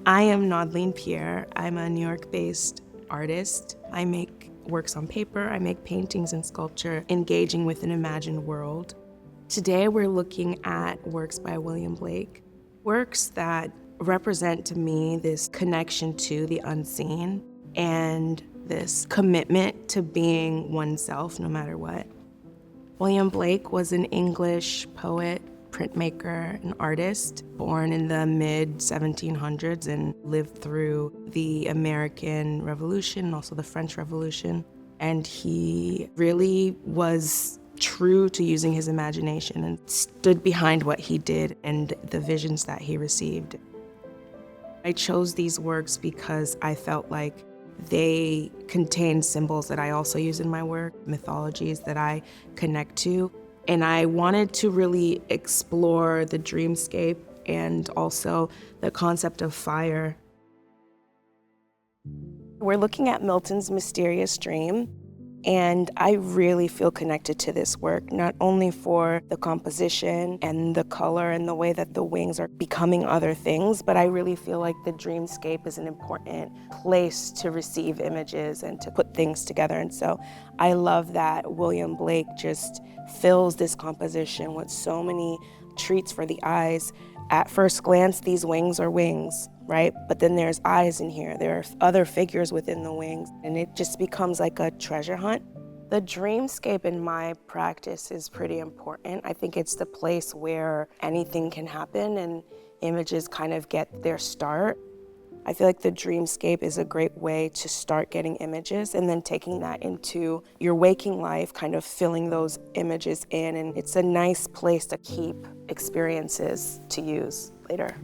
I am Naudline Pierre. I'm a New York-based artist. I make works on paper, I make paintings and sculpture, engaging with an imagined world. Today we're looking at works by William Blake, works that represent to me this connection to the unseen and this commitment to being oneself no matter what. William Blake was an English poet, printmaker, and artist, born in the mid-1700s and lived through the American Revolution and also the French Revolution. And he really was true to using his imagination and stood behind what he did and the visions that he received. I chose these works because I felt like they contain symbols that I also use in my work, mythologies that I connect to. And I wanted to really explore the dreamscape and also the concept of fire. We're looking at Milton's Mysterious Dream, and I really feel connected to this work, not only for the composition and the color and the way that the wings are becoming other things, but I really feel like the dreamscape is an important place to receive images and to put things together. And so I love that William Blake just fills this composition with so many treats for the eyes. At first glance, these wings are wings, right? But then there's eyes in here. There are other figures within the wings, and it just becomes like a treasure hunt. The dreamscape in my practice is pretty important. I think it's the place where anything can happen and images kind of get their start. I feel like the dreamscape is a great way to start getting images and then taking that into your waking life, kind of filling those images in, and it's a nice place to keep experiences to use later.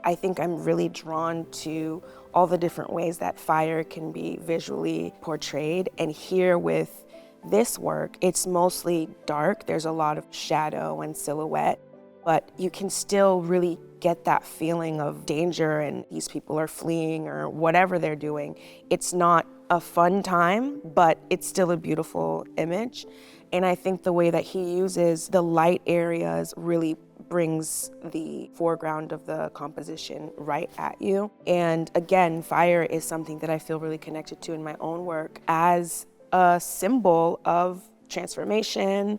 I think I'm really drawn to all the different ways that fire can be visually portrayed, and here with this work, it's mostly dark. There's a lot of shadow and silhouette, but you can still really get that feeling of danger and these people are fleeing or whatever they're doing. It's not a fun time, but it's still a beautiful image. And I think the way that he uses the light areas really brings the foreground of the composition right at you. And again, fire is something that I feel really connected to in my own work as a symbol of transformation,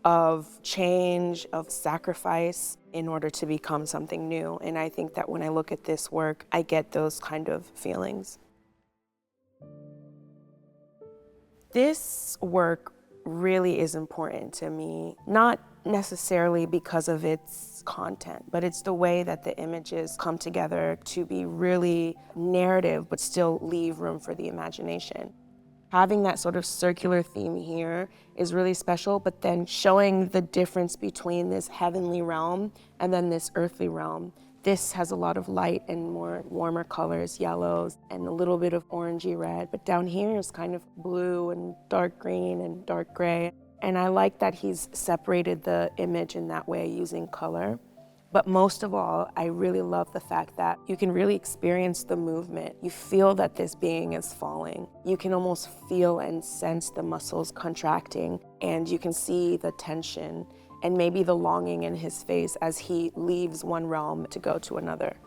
of change, of sacrifice in order to become something new. And I think that when I look at this work, I get those kind of feelings. This work really is important to me, not necessarily because of its content, but it's the way that the images come together to be really narrative, but still leave room for the imagination. Having that sort of circular theme here is really special, but then showing the difference between this heavenly realm and then this earthly realm. This has a lot of light and more warmer colors, yellows, and a little bit of orangey red, but down here is kind of blue and dark green and dark gray. And I like that he's separated the image in that way using color. But most of all, I really love the fact that you can really experience the movement. You feel that this being is falling. You can almost feel and sense the muscles contracting, and you can see the tension and maybe the longing in his face as he leaves one realm to go to another.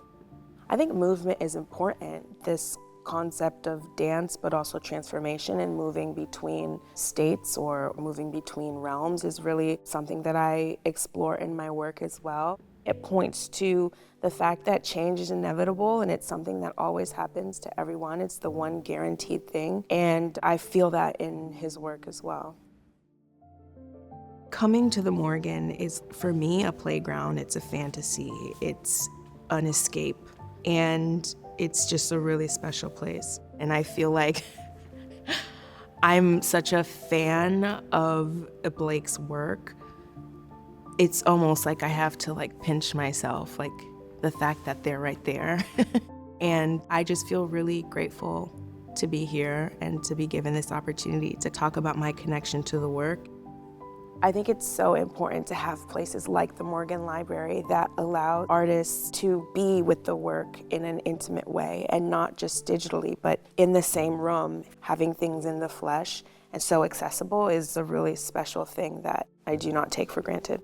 I think movement is important. This concept of dance, but also transformation and moving between states or moving between realms is really something that I explore in my work as well. It points to the fact that change is inevitable and it's something that always happens to everyone. It's the one guaranteed thing, and I feel that in his work as well. Coming to the Morgan is, for me, a playground. It's a fantasy. It's an escape, and it's just a really special place. And I feel like I'm such a fan of Blake's work. It's almost like I have to pinch myself, the fact that they're right there. And I just feel really grateful to be here and to be given this opportunity to talk about my connection to the work. I think it's so important to have places like the Morgan Library that allow artists to be with the work in an intimate way, and not just digitally, but in the same room. Having things in the flesh and so accessible is a really special thing that I do not take for granted.